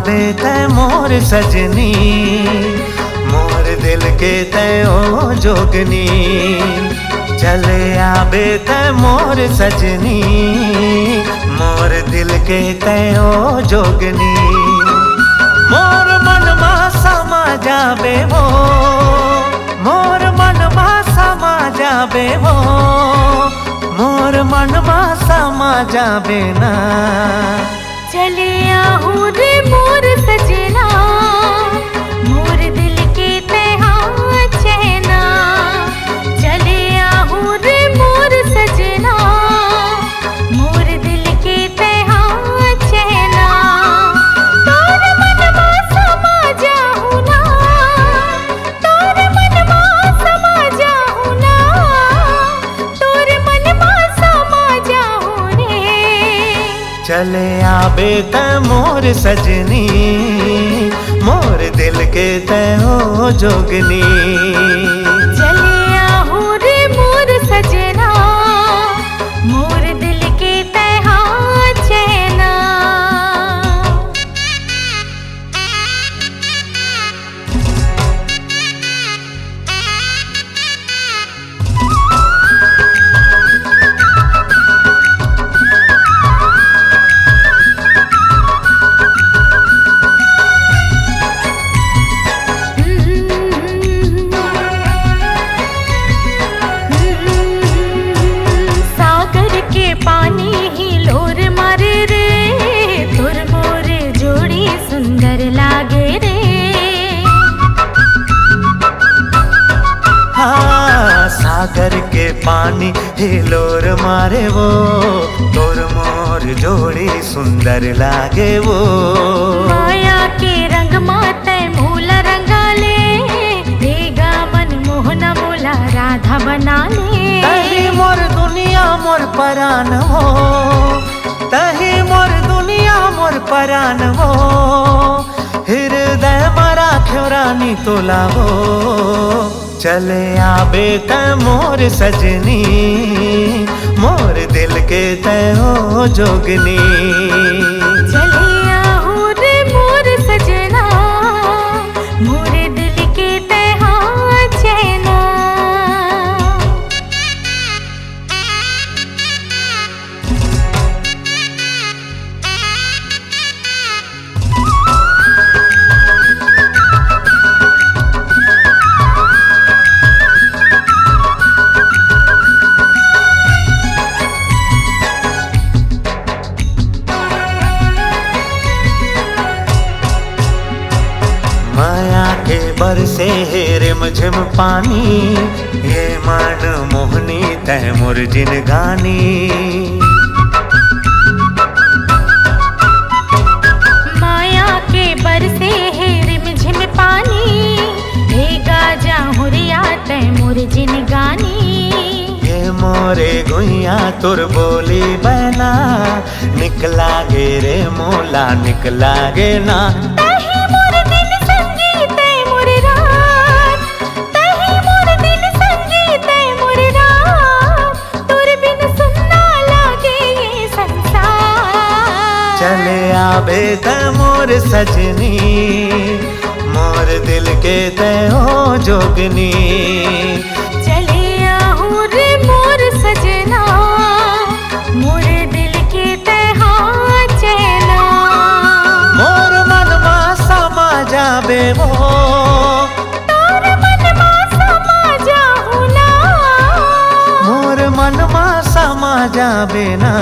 आबे तै मोर सजनी, मोर दिल के तै ओ जोगनी। चले आबे तै मोर सजनी, मोर दिल के तै ओ जोगनी। मोर मन मा समा जाबे वो, मोर मन मा समा जाबे वो, मोर मन मा समा जाबे ना। चले आहूं रे मोर सजना, मोर दिल के तैहा चैना। चले आहूं रे मोर सजना, मोर दिल के तैहा चैना। तोर मन मा समा जाहूं ना, तोर मन मा समा जाहूं ना, तोर मन मा समा जाहूं रे। चले आबे तै मोर सजनी, मोर दिल के तै ओ जोगनी। चले आहूं रे मोर सजना, मोर दिल के तैहा चैना। सागर के पानी ही लोर मारे रे, तुर मोर जोड़ी सुंदर लागे रे। हाँ, सागर के पानी हिलोर मारे वो, तोर मोर जोड़ी सुंदर लागे वो। माया के रंग माते मूला रंगाले, देगा मन मोहना मोला राधा बना ले। तही मोर दुनिया मोर परान हो, तही मोर दुनिया मोर परान हो। हृदय मरा रानी तोला हो। चले आबे तै मोर सजनी, मोर दिल के तै हो जोगनी। चले आहूं रे मोर सजना, मोर दिल के तैहा चैना। माया के बरसे हे रिमझिम पानी, ये मन मोहनी तै मोर जिन गानी। माया के बरसे है रिमझिम पानी, भेगा जाहुरिया तै मोर जिन गानी। ये मोरे गुइया तुर बोली बना, निकला गे रे मोला निकला गे ना। तही मोर दिल संगी तै मोर रात, तही मोर दिल संगी तै मोर रात, तोर बिन सुनना लागे ये संसार। चले आबे तै मोर सजनी, मोर दिल के तै हो जोगनी। चले आहूं रे मोर सजना, मोर दिल के तैहा चैना। मोर मन मा समा जाबे वो, तोर मन मा समा जाहूं ना, मोर मन मा समा जाबे ना।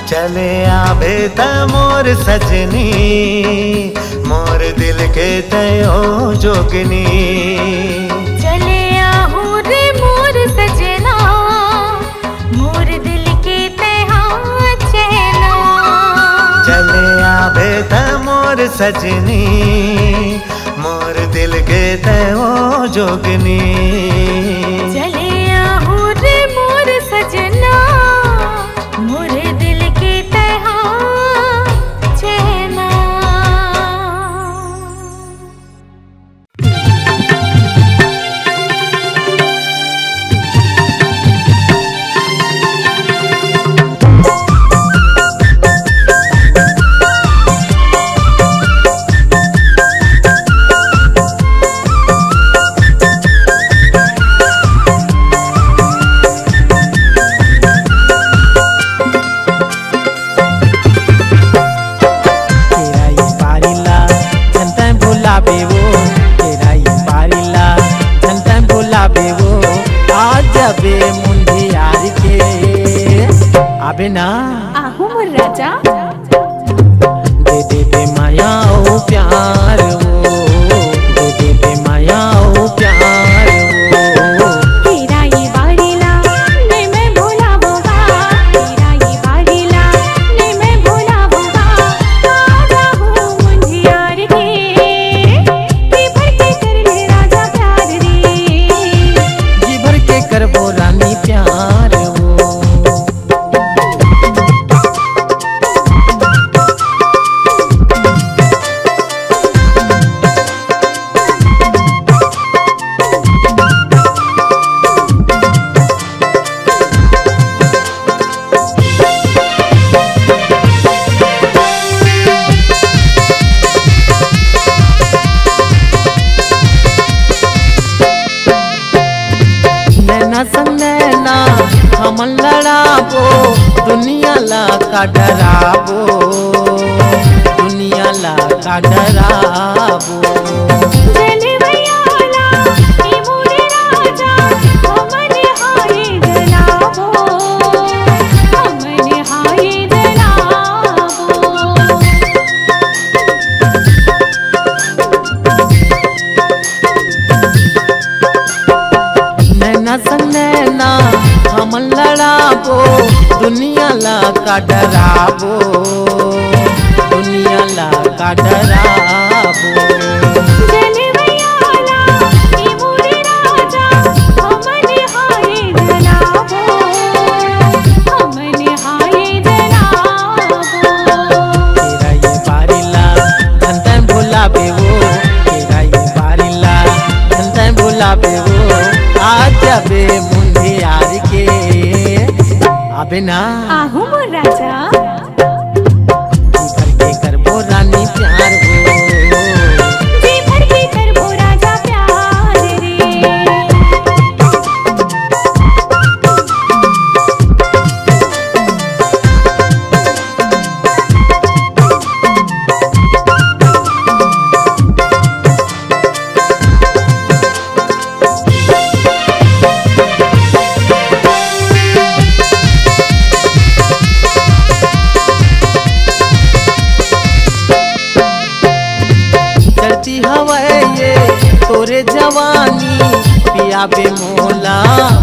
चले आबे तै मोर सजनी, मोर दिल के तै हो जोगनी। चले आहूं रे मोर सजना, मोर दिल के तैहा चैना। चले आबे तै मोर सजनी, मोर दिल के तै हो जोगनी। चले आहूं रे मोर सजना, मोर दिल के तैहा चैना। भुलावे वो आ जाबे मुंडियार के आबे ना आहू मोर राजा दे दे बे माया ओ प्यार वो दे दे बे माया ओ प्यार वो तेरा ये बारीला नहीं मैं भुलाऊंगा तेरा ये बारीला नहीं मैं भुलाऊंगा राजा हूँ मुंडियार के भर के कर ले राजा प्यार रे जी भर के करबो रानी प्यार वो नैना संग नैना हम लड़ाबो दुनिया ला का डराबो दुनिया ला का डराबो जलवैयाला ई मोरे राजा हमने हाय जलाबो हमने हाय जलाबो नैना संग नैना हम लड़ाबो दुनिया ला का डराबो दुनिया ला का डराबो जलवैयाला ई मोरे राजा हमने हाय जलाबो हमने हाय जलाबो तेरा ये बारीला धन भुलावे वो तेरा ये बारीला धन भुलावे वो आ जाबे मुंडियार के आबे ना आहू मोर राजा जी भर के करबो रानी प्यार वो जी भर के करबो राजा प्यार रे चढ़ती हवा ये तोरे जवानी पिया बे मोला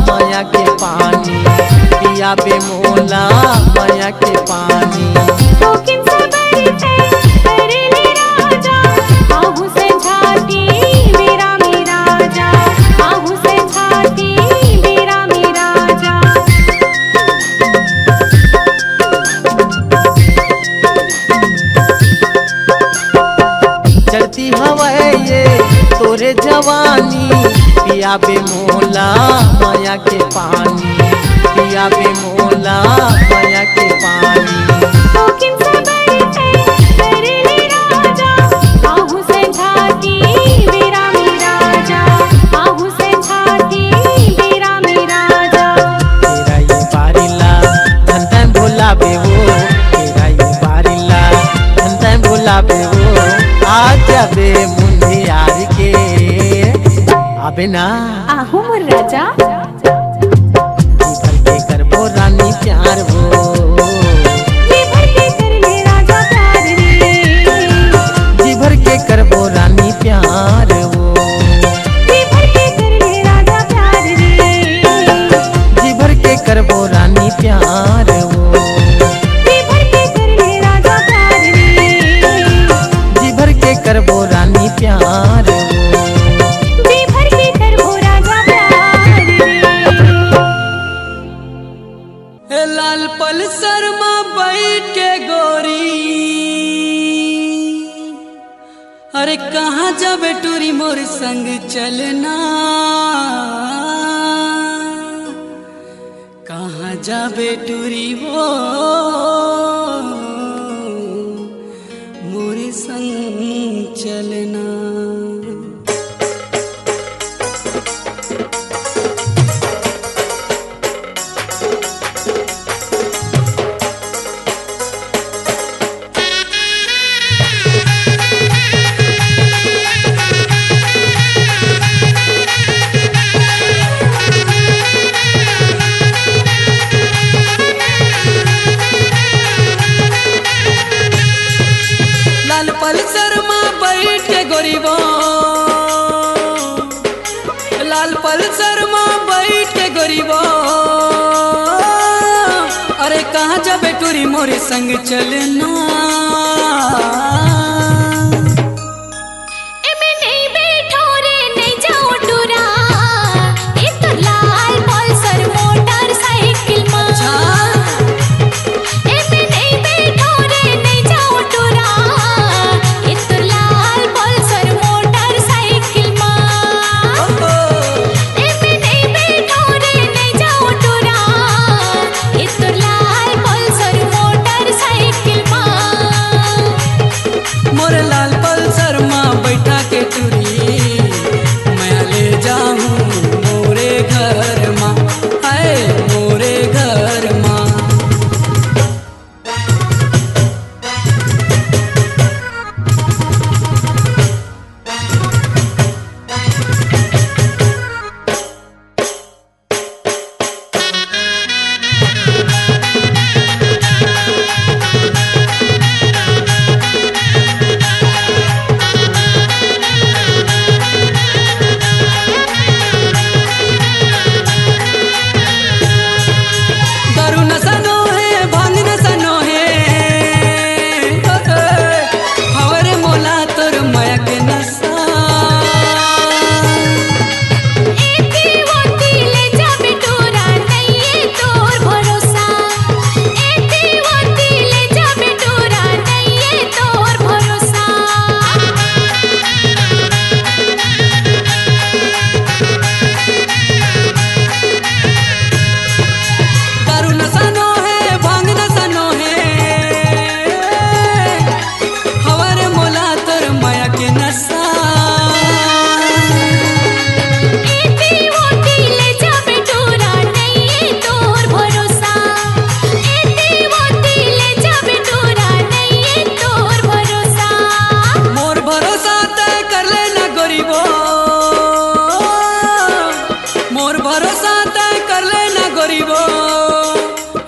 माया के पानी पिया बे मोला माया के पानी शौकीन से बरते कर ले राजा आहू से झाटी मेरा मेरा राजा आहू से झाटी मेरा मेरा राजा चढ़ती हवा ये तोरे जवानी पिया बे मोला माया के पानी पिया बे मोला माया के पानी शौकीन से बरते कर ले राजा आहू से झाटी मेरा मेरा राजा आहू से झाटी मेरा मेरा राजा तेरा ये बारीला धन भुलावे वो तेरा ये बारीला धन भुलावे वो आ जाबे मुंडियार के आबे ना आहू मोर राजा जी भर के करबो रानी प्यार वो जी भर के कर ले राजा प्यार रे जी भर के करबो रानी प्यार वो जी भर के कर ले राजा प्यार रे जी भर के करबो रानी प्यार वो जी भर के कर ले राजा प्यार रे जी भर के करबो रानी प्यार वो जी भर के करबो राजा प्यार रे लाल पल्सर में बैठ के गोरी अरे कहाँ जाबे टूरी मोर संग चलना कहाँ जाबे टूरी वो मोर संग चलना लाल पल्सर में बैठ के गोरीबो अरे कहाँ जाबे टूरी मोरे संग चलना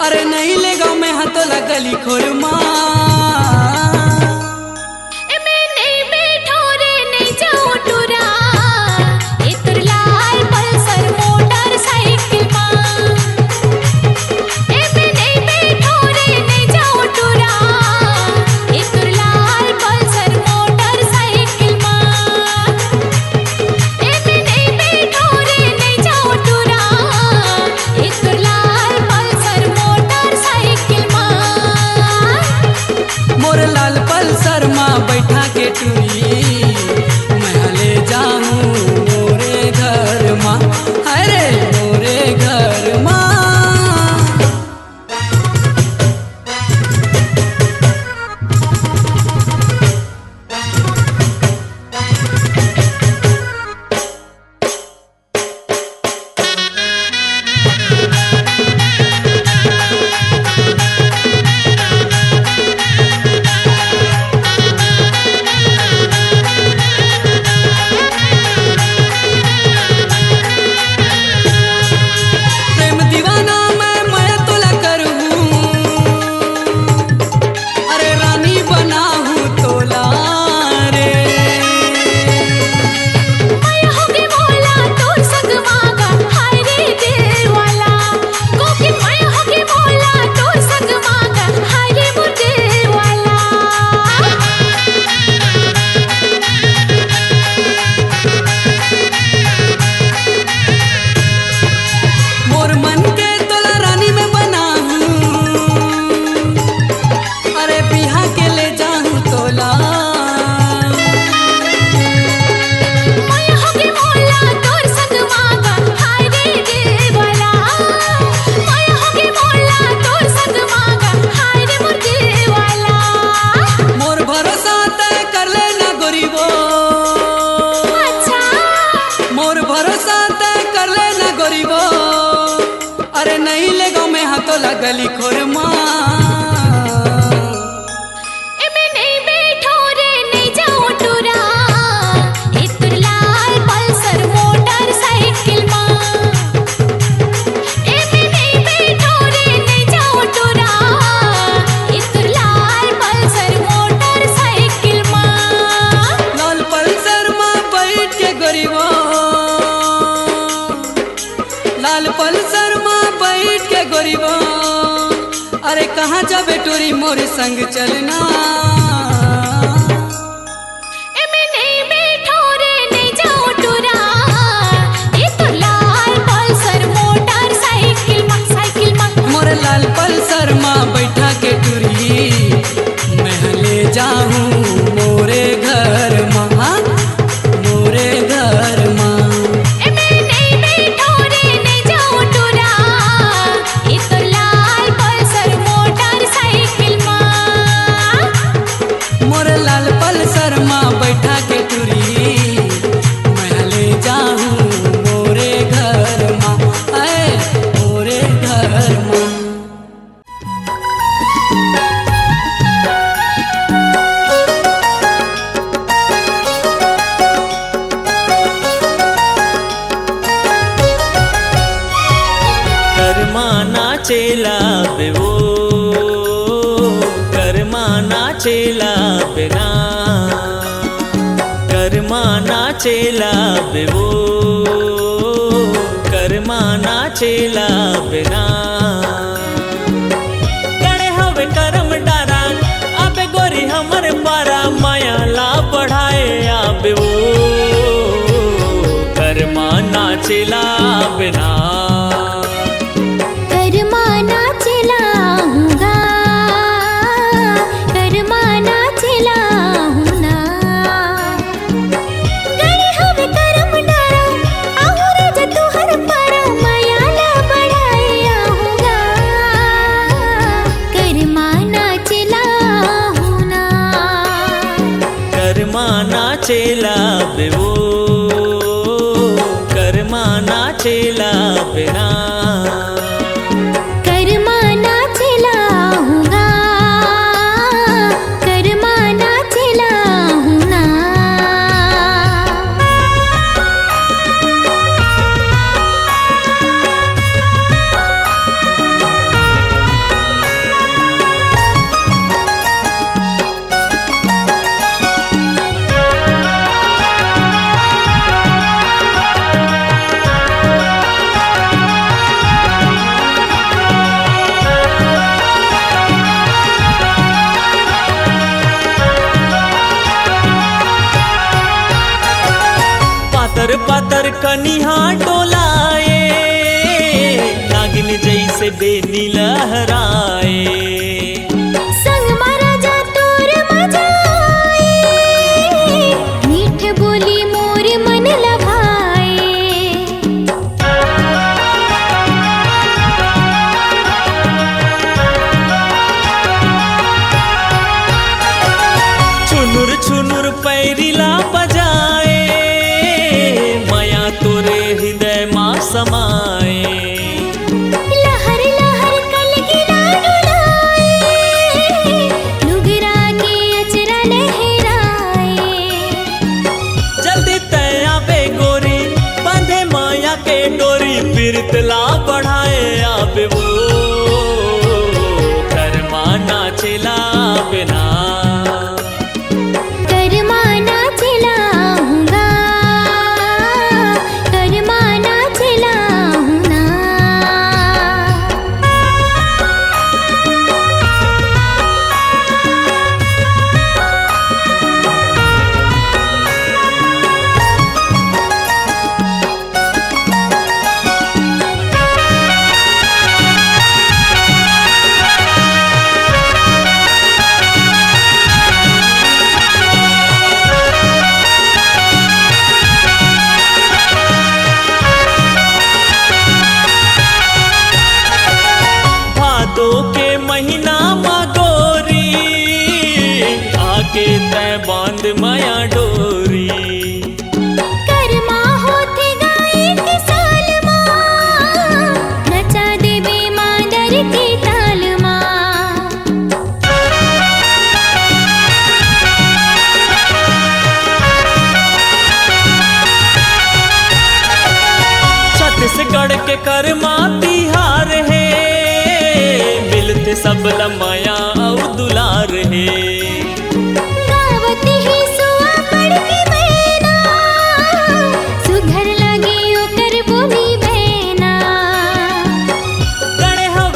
अरे नहीं ले गाँव में हाथ लगली खोरमा लाल पल्सर में बैठा के टूरी मैं ले जाऊं मोरे घर माँ अरे मोरे घर माँ अरे नहीं ले गाँव में हाथों लगली खोरमा लाल पल्सर में गोरीबो अरे कहाँ जाबे टूरी मोर संग चलना लाल पल्सर माँ बैठा के टूरी मैं ले जाऊँ मोरे घर माँ मोरे घर माँ मोरे लाल पल्सर माँ बैठा के टूरी मैं ले जाऊँ मोरे घर माँ मोरे घर माँ चेला बेवो करमाना चेला बिना करमाना चेला बेवो करमाना चेला बिना गणे हवे करम डारा आबे गोरी हमर पारा माया ला बढ़ाए आबे वो करमाना चेला बिना चेला बेवो करमाना चेला बिना करमाना चला हूँगा करमाना चला हूँ ना पातर कनिहा डोलाए नागिन जैसे बेनी लहराए संग मारा जा तोर मजाए मीठ बोली मोर मन लभाए छुनुर छुनुर पैरिला बजाए तोरे हृदय माँ समाए लहर लहर कलगिरा डुलाए लुगरा के अचरा लहराए जल्दी तया बे गोरी बांधे माया के डोरी पीरतला बढ़ाए आबे वो करमाना चला बिना करमाना चला हूँगा करमाना चला हूँ ना भादो के महीना माँ गोरी आके तय बांध माया डोरी करमा होते गाए के साल माँ नचा देबे मादर के ताल माँ छत्तीसगढ़ के करमा तिहार है मिलते सब लमाया और दुलार है गावत ही सुआ पड़ के बहना सुघर लगे ओकर बोली बहना गणे हवे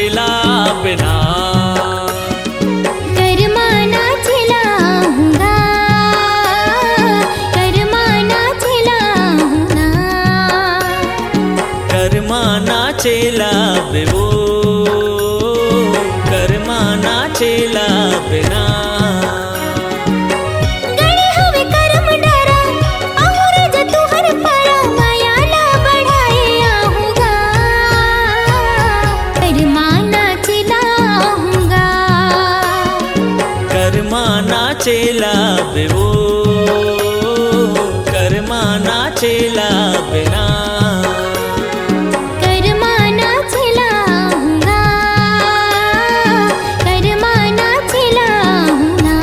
नाचेला बिना कर्मा नाचेला हूँगा, कर्मा नाचेला हूँगा। कर्मा नाचेला बेवो कर्मा नाचेला बिना गणे हवे कर्म डरा और जतु हर परा माया ना बढ़ाए आहूँगा। कर्मा नाचेला हूँगा, कर्मा नाचेला बेवो कर्मा नाचेला बिना कर्मा नाचेला हूँगा, कर्मा नाचेला हूँगा।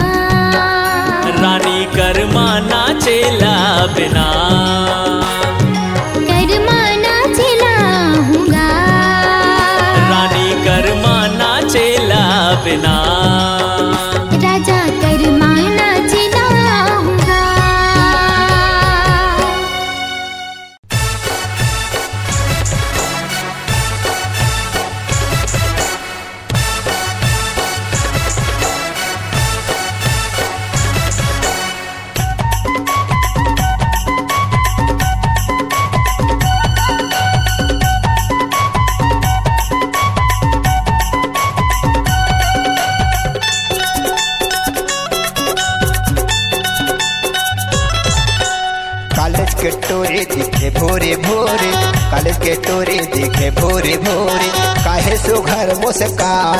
रानी कर्मा नाचेला बिना कर्मा नाचेला हूँगा, रानी कर्मा नाचेला बिना राजा कर्मा नाचेला हूँगा। कॉलेज के टोरे दिखे भोरे भोरे, कॉलेज के टोरे दिखे भोरे भोरे, काहे सो घर मुस्कान।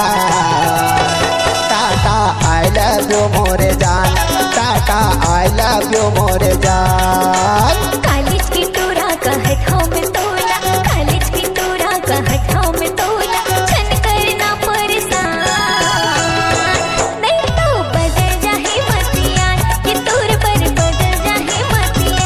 टाटा आई लव यू मोरे जान, टाटा आई लव यू मोरे जान। कॉलेज की टोरा का हठाओ में तोला, कॉलेज की टोरा का हठाओ में तोला, छन करना परेशान। नहीं तो बदल जाहे मतियान, ये तोर पर बदल जाहे मतियान।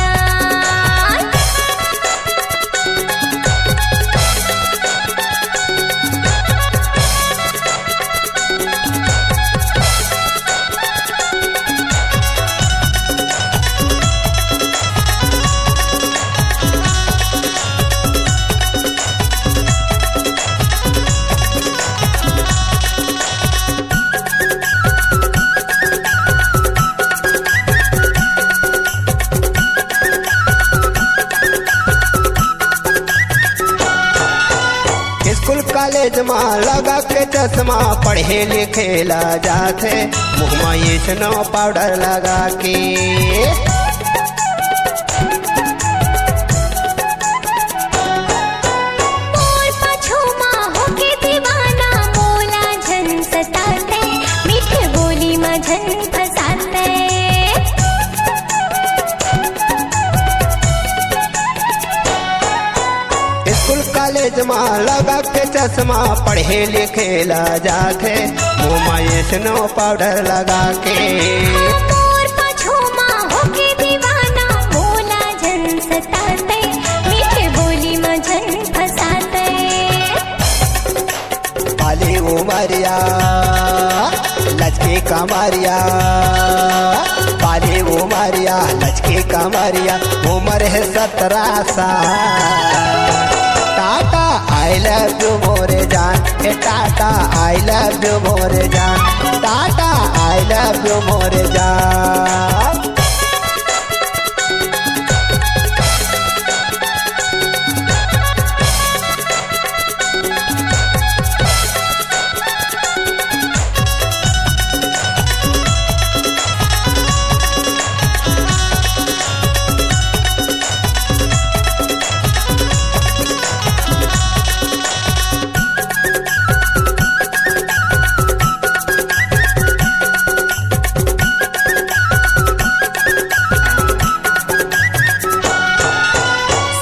स्कूल कॉलेज में लगा के चश्मा पढ़े लिखे ला जाते, मुँह में ये स्नो पाउडर लगा के। मोर पाछो माँ होके दीवाना, मोला झन सताते, मीठे बोली में झन फसाते। स्कूल कॉलेज में लगा के चश्मा पढ़े लिखे ला जाते, मुँह में ये स्नो पाउडर लगा के। मोर पाछो माँ होके दीवाना, मोला झन सताते, मीठे बोली में झन फसाते। पाली उमरिया लचके कमरिया, पाली उमरिया लचके कमरिया, उम्र है 17 साल। टाटा आई लव यू मोरे जान, ए टाटा आई लव यू मोरे जान, टाटा आई लव यू मोरे जान।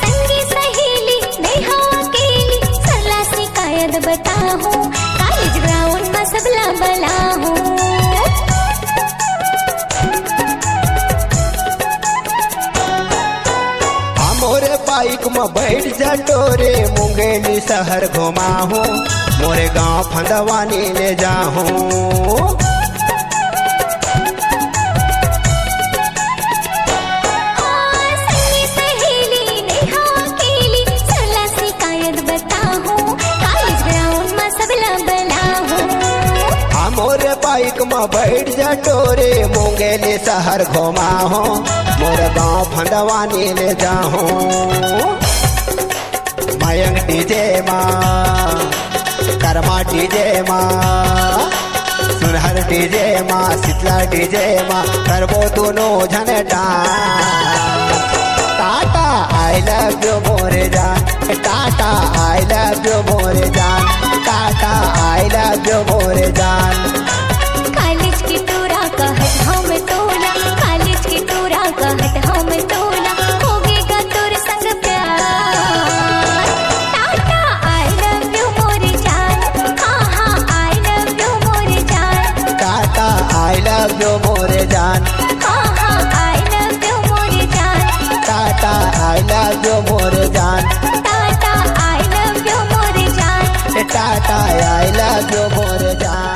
संगी सहेली नेहा अकेली, सरला शिकायत बताहूँ, कॉलेज ग्राउंड में सबला बलाहूँ। मोरे बाइक में बैठ जा टोरे, मुंगेली शहर घुमाहूँ, मोरे गांव फंदवानी ले जाहूँ। संगी सहेली नेहा अकेली, सरला शिकायत बताहूँ, कॉलेज ग्राउंड में सबला में बैठ जा टोरे मुंगेली शहर घुमाहो मोर गाँव फंदवानी ले जाहो मयंक डीजे माँ कर्मा डीजे माँ सुनहर डीजे माँ शीतला डीजे माँ करबो दोनों जन dance Tata I love you मोरे जान टाटा आई लव यू मोरे जान टाटा आई लव यू मोरे जान कॉलेज की टूरा कहत हम तोला कॉलेज की टूरा कहत हम तोला होगेगा तोर संग प्यार टाटा आई लव यू मोरे जान हाँ हाँ आई लव यू मोरे जान टाटा आई लव यू मोरे जान हाँ हाँ आई लव यू मोरे जान टाटा आई लव यू मोरे जान टाटा आई लव यू मोरे जान टाटा आई लव यू मोरे जान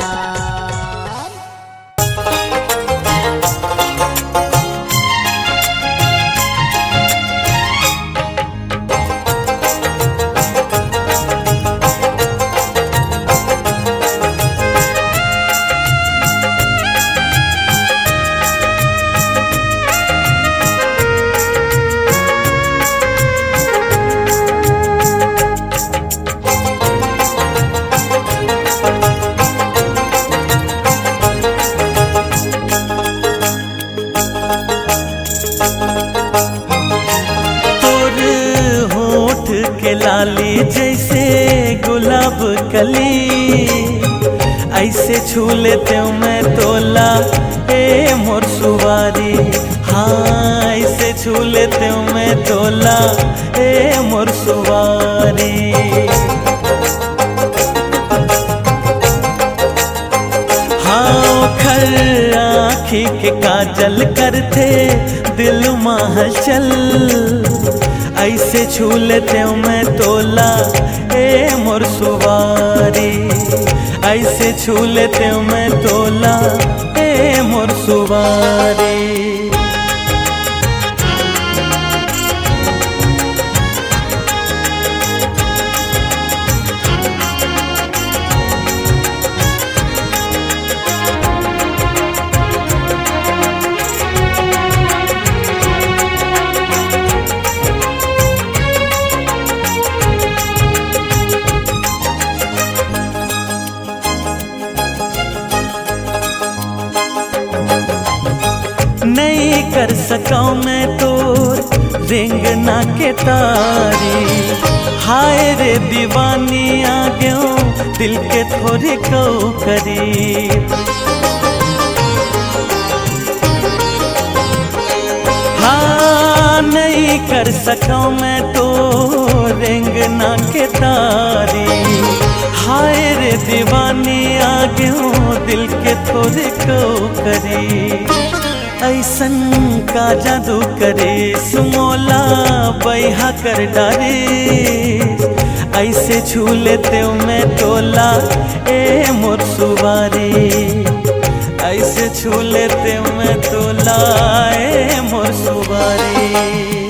लाली जैसे गुलाब कली ऐसे छू लेते हूँ मैं तोला ए मोर सुवारी हाँ ऐसे छू लेते हूँ मैं तोला ए मोर सुवारी हाँ खर आँखी के काजल करते दिल महचल ऐसे छू लेते हूँ मैं तोला ए मोर सुवारी ऐसे छू लेते हूँ मैं तोला ए मोर सुवारी नहीं कर सकाऊं मैं तो रेंगना के तारी हाय रे दीवानी आ गयो दिल के थोड़े को करीब हाँ नहीं कर सकाऊं मैं तो रेंगना के तारी हाय रे दीवानी आ गयो दिल के थोड़े को करीब ऐसन का जादू करे सुमोला बैहा कर डारे ऐसे छू लेते हूँ मैं तोला ए मोर सुवारी ऐसे छू लेते हूँ मैं तोला ए मोर सुवारी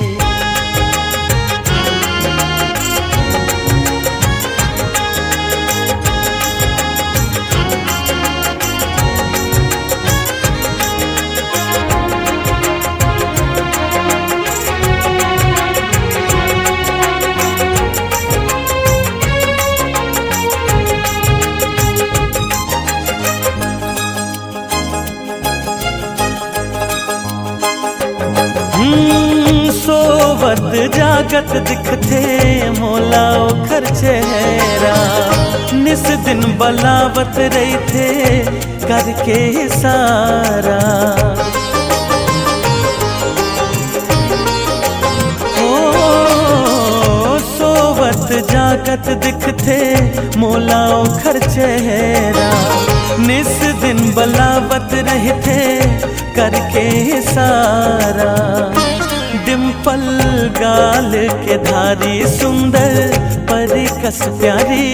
सोवत जागत दिखते मोला ओखर चेहरा निस दिन बलावत रही थे करके सारा ओ सोवत जागत दिखते मोला ओखर चेहरा निस दिन बलावत रहे थे करके सारा डिम्पल गाल के धारी सुंदर परी कस प्यारी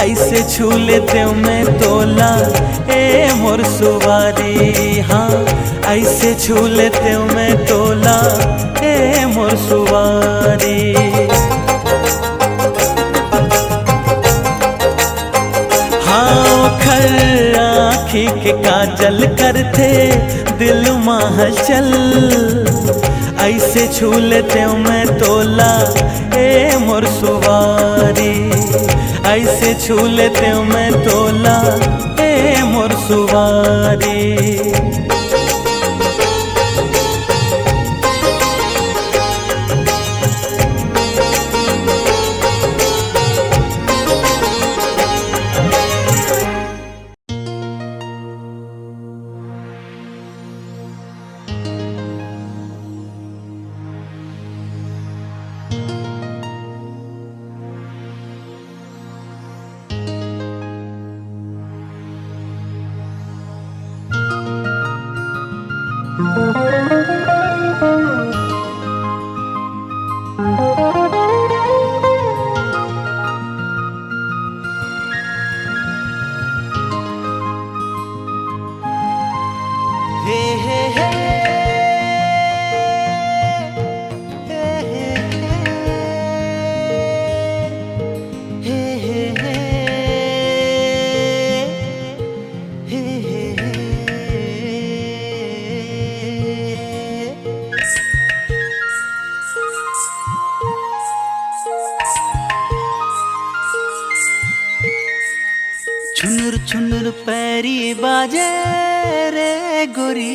ऐसे छू लेते हूँ मैं तोला ए मोर सुवारी हाँ ऐसे छू लेते हूँ मैं तोला ए मोर सुवारी हाँ खर आँखी के काजल करते दिल महचल, ऐसे छू लेते मैं तोला ए मोर सुवारी, ऐसे छू लेते मैं तोला ए मोर सुवारी। छुनुर छुनुर पैरी बाजे रे गोरी,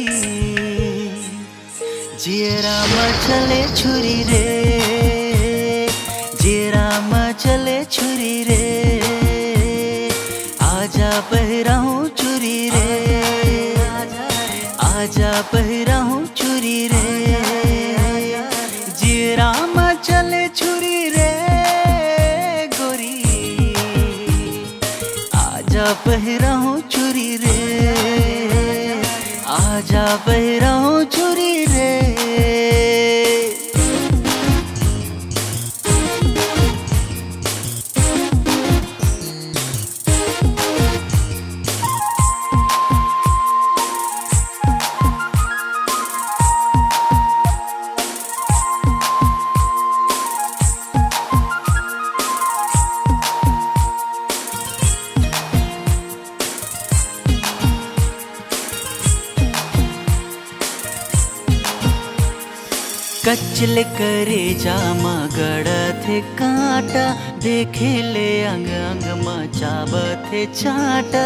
जियरा मचले छुरी रे, जियरा मचले छुरी रे, आजा पहिराहूँ चुरी रे, आजा पहिराहूँ चुरी रे, जियरा मचले छुरी रे गोरी, आजा पहिराहूँ चुरी रे, आजा पहिराहूँ चुरी रे। कचले करे जामा गड़ा थे कांटा, देखे ले अंग अंग मचाब थे चाटा,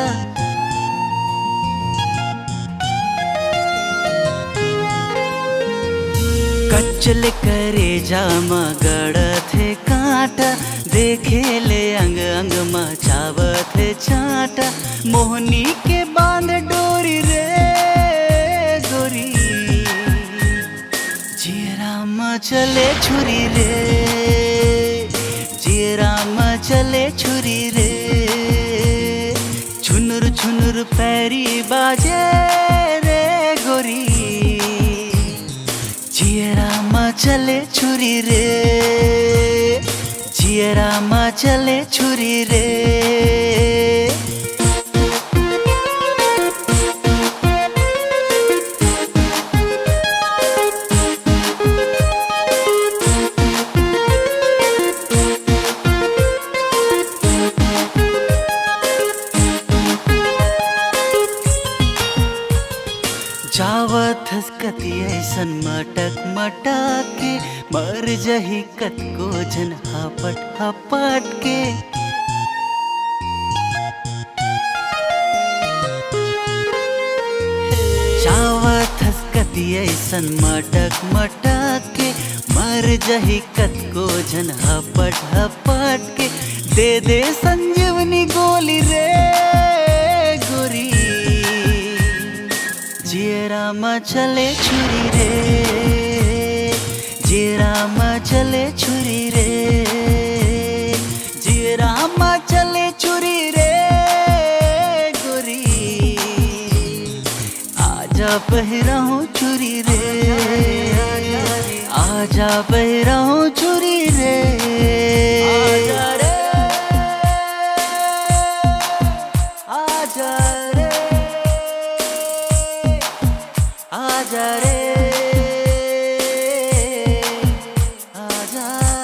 कचले करे जामा गड़ा थे कांटा, देखे ले अंग अंग मचाब थे चाटा, मोहनी के बांध डोरी रे गोरी, जियरा मचले छुरी रे, जियरा मचले छुरी रे, छुनुर छुनुर पैरी बाजे रे गोरी, जियरा मचले छुरी रे, जियरा मचले छुरी रे। जावत हसकती ऐसन मटक मटक के, मर जही कत को जन हपट हपट के, जावत हसकती ऐसन मटक मटक के, मर जही कत को जन हपट हपट के, दे दे संजीवनी गोली रे गोरी, जियरा मचले छुरी रे, जियरा मचले छुरी रे, जियरा मचले छुरी रे गोरी, आजा पहिराहूँ चुरी रे, आजा पहिराहूँ चुरी रे, आजा रे, आजा रे, आजा रे, आजा रे।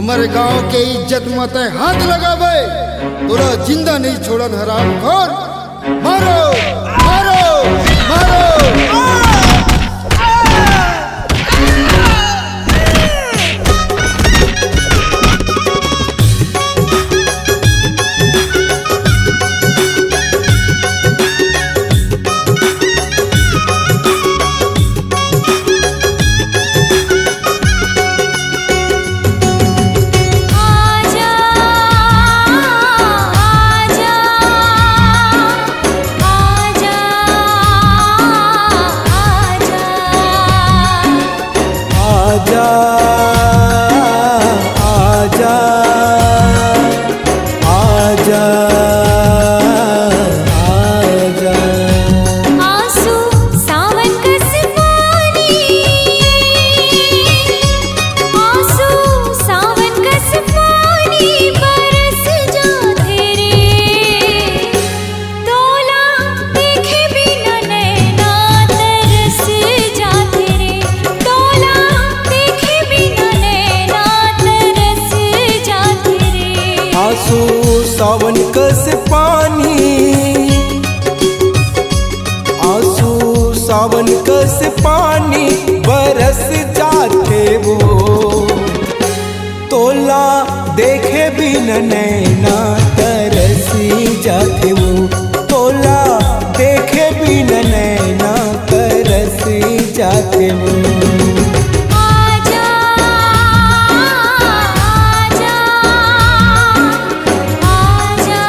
हमारे गांव के इज्जत मत हाथ लगावे, तोरा जिंदा नहीं छोड़न हराम खोर। मारो मारो मारो। सावन कस पानी, आंसू सावन कस पानी बरस जाते वो, तोला देखे बिन नैना तरसी जाते वो, तोला देखे बिन नैना तरसी जाते वो। आजा आजा आजा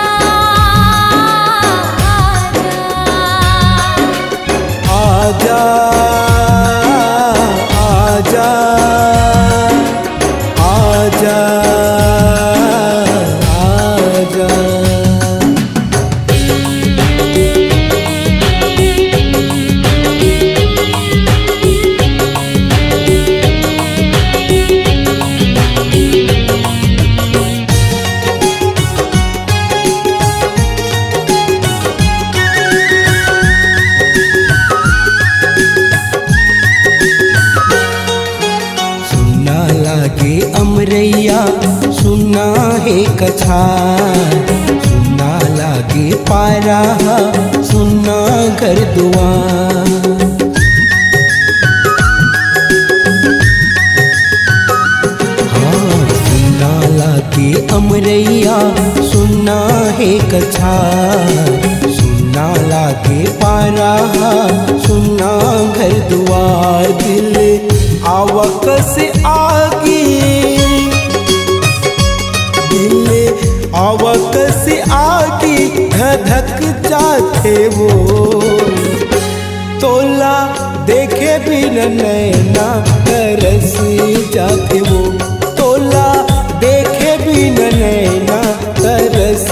आजा। अमरैया सुना है कथा, सुना लागे पारा सुना घर दुआर। हाँ सुना लागे अमरैया सुना है कथा, सुना लागे पारा सुना घर दुआर। दिल आवक से आगे, दिल आवक से आगे धधक जाते वो, तोला देखे बिन नैना तरस जाते वो, तोला देखे बिन नैना तरस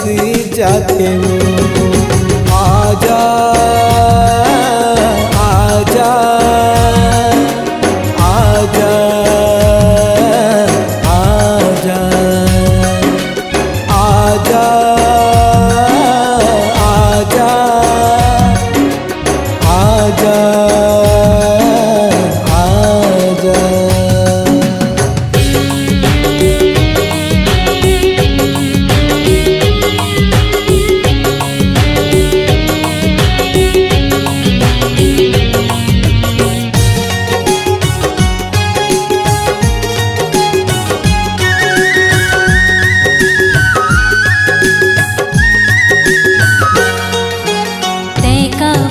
जाते वो। आजा आजा आजा आजा आजा आजा आजा आजा।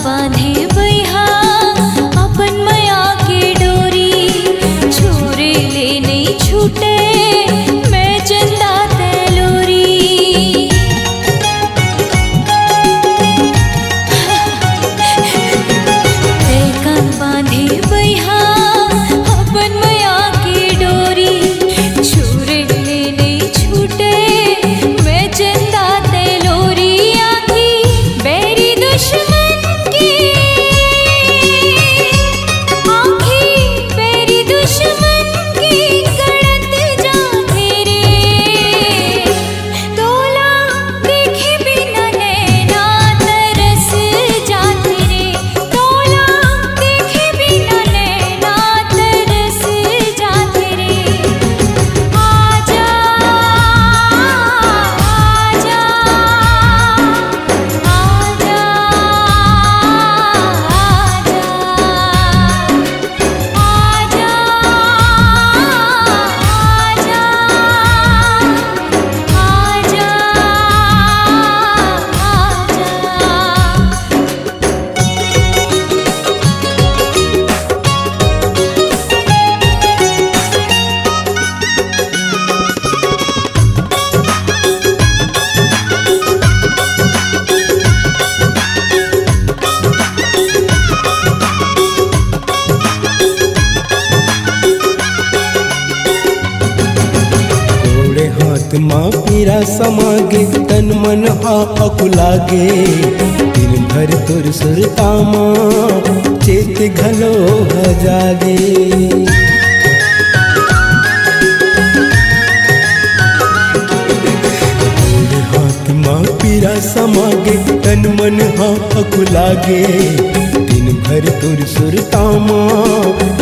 बांधे बैहा अपन माया के डोरी, छोरे ले नहीं छूटे मैं चंदा तैलोरी। तैका बांधे बैहा अपन माया के डोरी, छोरे ले नहीं छूटे मैं चंदा तैलोरी। आखी बैरी दुश्मन की हाथ माँ पीरा समागे तन मन अकुलागे दिन भर तुर सुरतामा चेत घलो जागे पीरा समागे तन मन अकुलागे दिन भर तुर सुरतामा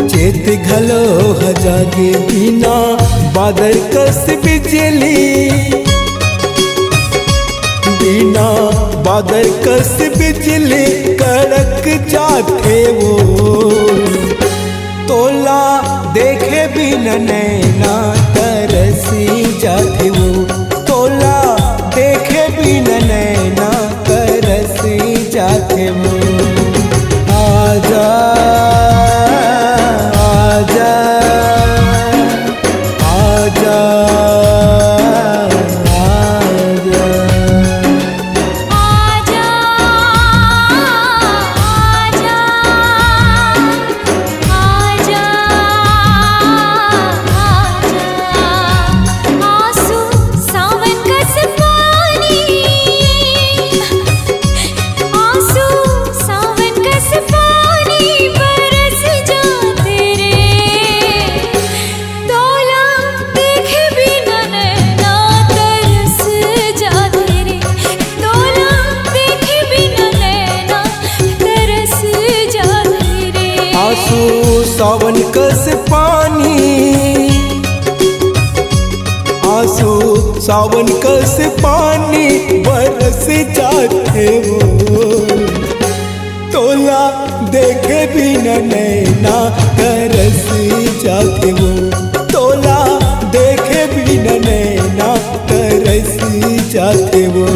चेत घलो जागे बिना बादल कस बिजली बिना बादल कस बिजली कड़क जाते वो तोला देखे बिना नैना तरसी जाते वो तोला देखे बिना नैना तरसी जाते वो आजा आजा आजा सावन कस पानी आंसू सावन कस पानी बरस जाते वो तोला देखे बिना नैना तरस जाते वो तोला देखे बिना नैना तरस जाते वो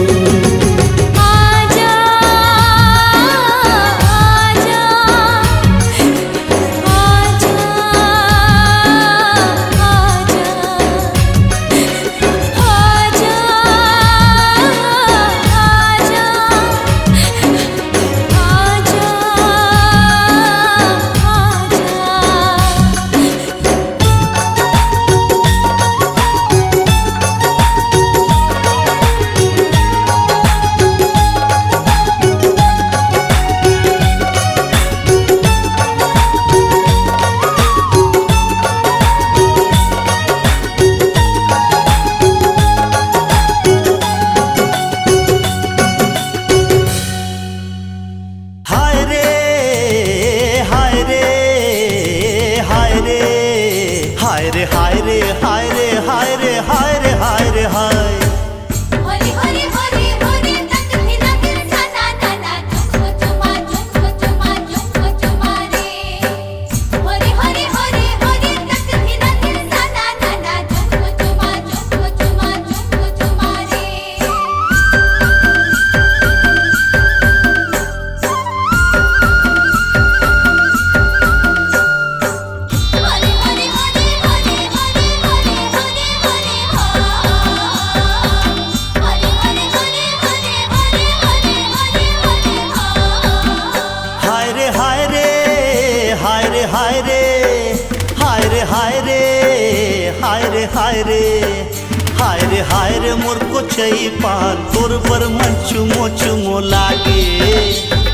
हाय रे मोर को चई पान तोर पर मन चुमो चुमो लागे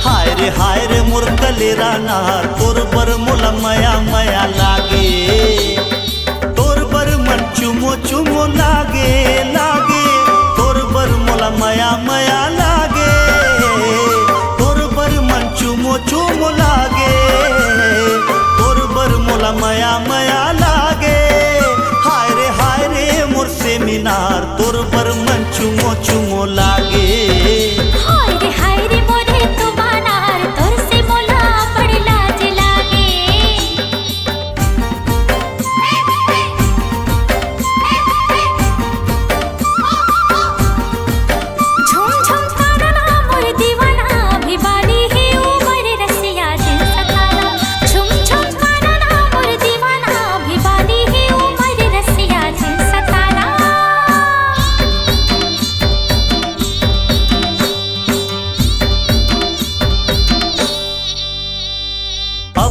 हाय रे मोर कलेरा नार तोर पर मोला मया मया लागे तोर पर मन चुमो चुमो लागे लागे तोर पर मोला मया मया लागे तोर पर मन चुमो चुमो लागे तोर पर मोला मया मया लागे हाय रे मोर से मीनार तोर पर मन चुमो चुमो लागे हाय रे मोरे तुम्हानार तोर से मोला बड़ी लाज लागे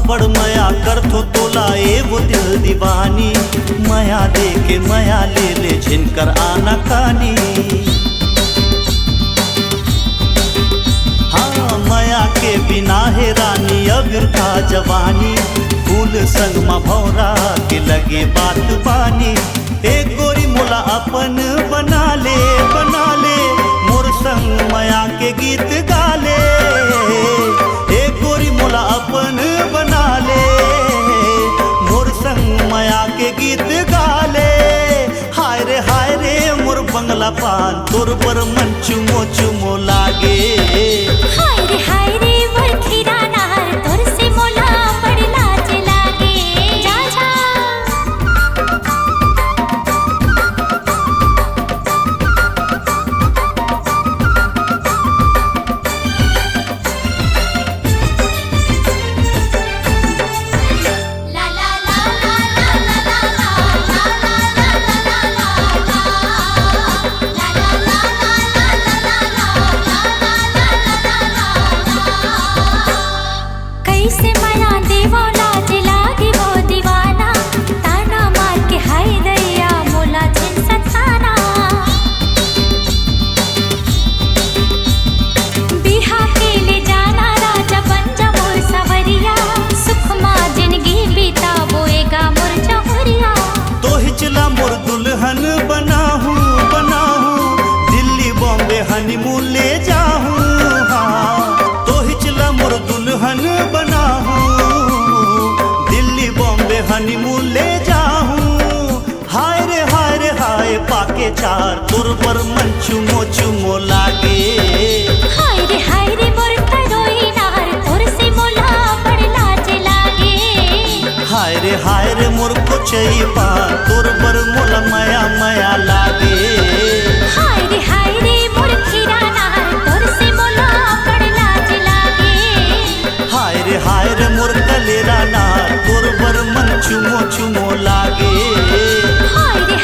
बड़ मया कर थो तोला ए वो दिल दीवानी मया दे के मया ले ले झिनकर आना कानी हाँ मया के बिना है रानी अबिरथा जवानी फूल संग मा भौरा के लगे बात बानी एक गोरी मोला अपन बना ले मोर संग मया के गीत गाले एक गोरी मोला अपन बना ले मोर संग मया के गीत गाले हाय रे मोर बंगला पान तोर पर मन चुमो चुमो लागे हाय रे मोर खीरा नार तोर से मोला बड़ लाज लागे जा जा कैसे माया देवो लाज लागे वो दीवाना ताना मार के हाय दैया मोला छिन सताना बिहा के ले जाना राजा बन जा मोर सवरिया सुख मा जिंदगी बीता बोएगा मोर चहुरिया तो हिचला मोर दुल्हन बनाहूँ दिल्ली बॉम्बे हनीमून ले जाऊँ हाँ तो हिचला मोर दुल्हन बनाहूँ दिल्ली बॉम्बे हनीमून ले जाऊँ हाय रे पाके चार तोर पर मन चुमो चुमो लागे हाय रे मोर तरोई नार तोर से मोला बड़ लाज लागे हाय रे मोर कोचई पान तोर पर मोला मया मया लागे हाय रे मोर खीरा नार तोर से मोला बड़ लाज लागे हाय रे मोर कलेरा नार तोर पर मन चुमो चुमो लागे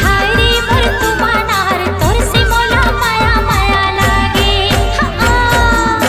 हाय रे मोर तुमा नार तोर से मोला माया माया लागे हाँ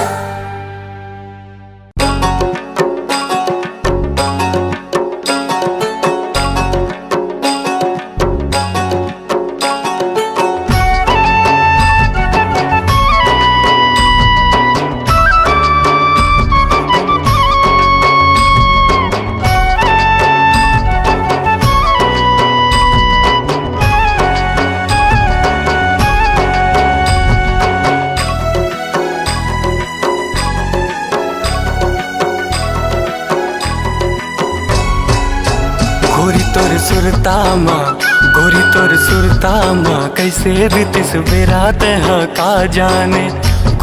गोरी तोर सुरता माँ कैसे रितिस बेरात है का जाने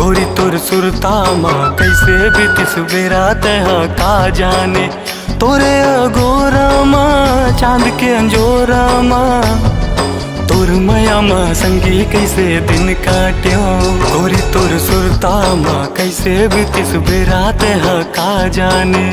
गोरी तोर सुरता माँ कैसे रितिस बेरात है का जाने तोरे अगोरा माँ चांद के अंजोरा माँ तोर मया माँ संगी कैसे दिन काट्यो गोरी तोर सुरता माँ कैसे रितिस बेरात है का जाने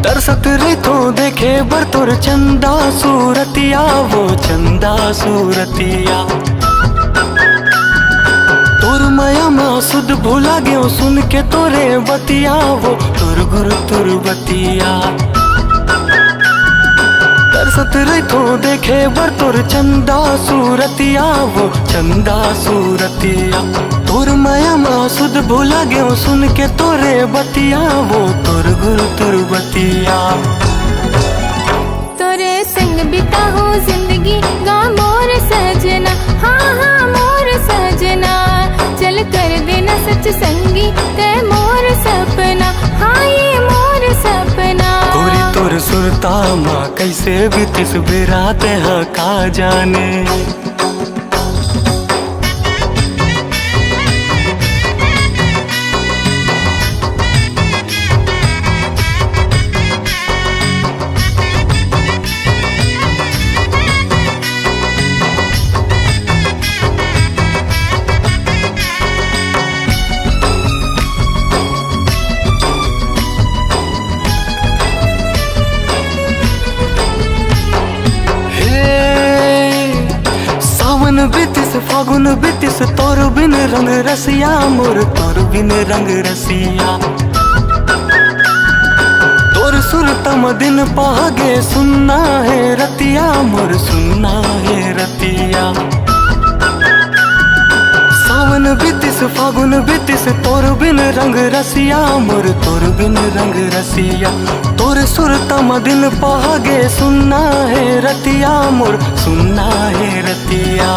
तरसत रे तो देखे बर तोर चंदा सूरतिया वो चंदा सूरतिया तोर मया माँ सुध भूला गयो सुन के तोरे बतिया वो तोर गुरु तुर बतिया तरसत रे तो देखे बर तोर चंदा सूरतिया वो चंदा सूरतिया तोर मया माँ सुध भूला गयो सुन के तोरे बतिया वो तोर गुरु तुर बतिया तोरे संग बिता हो जिंदगी गा मोर सजना हाँ मोर सजना चल कर देना सच संगी ते मोर सपना हाँ ये मोर सपना गोरी तोर सुरता माँ कैसे बीतिस बेरात है का जाने सावन बितिस फागुन बितिस तोर बिन रंग रसिया मोर तोर बिन रंग रसिया तोर सुरतम दिन पागे सुनना है रतिया मोर सुनना है रतिया सावन बितिस फागुन बितिस तोर बिन रंग रसिया मोर तोर बिन रंग रसिया तोर सुरतम दिन पागे सुनना है रतिया मोर सुनना है रतिया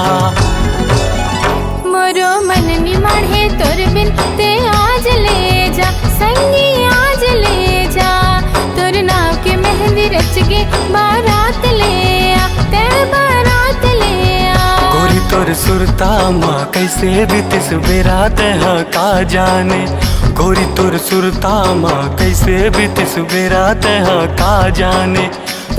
मोरो मन निमाण है तोर बिन ते आज ले जा संगी आज ले जा तोर नाव के मेहंदी रच के बारात ले आ ते बारात ले आ गोरी तोर सुरता माँ कैसे बितिस बेरात है का जाने गोरी तोर सुरता माँ कैसे बितिस बेरात है का जाने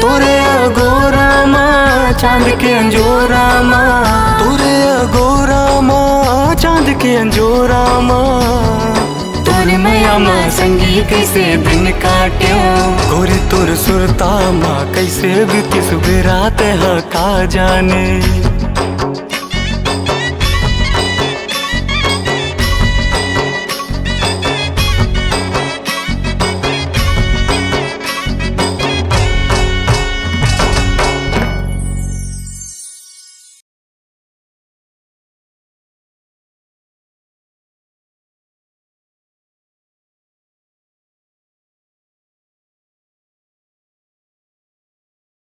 तोरे अगोरा माँ चांद के अंजोरा माँ तोरे अगोरा माँ चांद के अंजोरा माँ तोरे मैया माँ संगी कैसे दिन काट्यो गोरी तोर सुरता माँ कैसे बितिस बेरात है का जाने।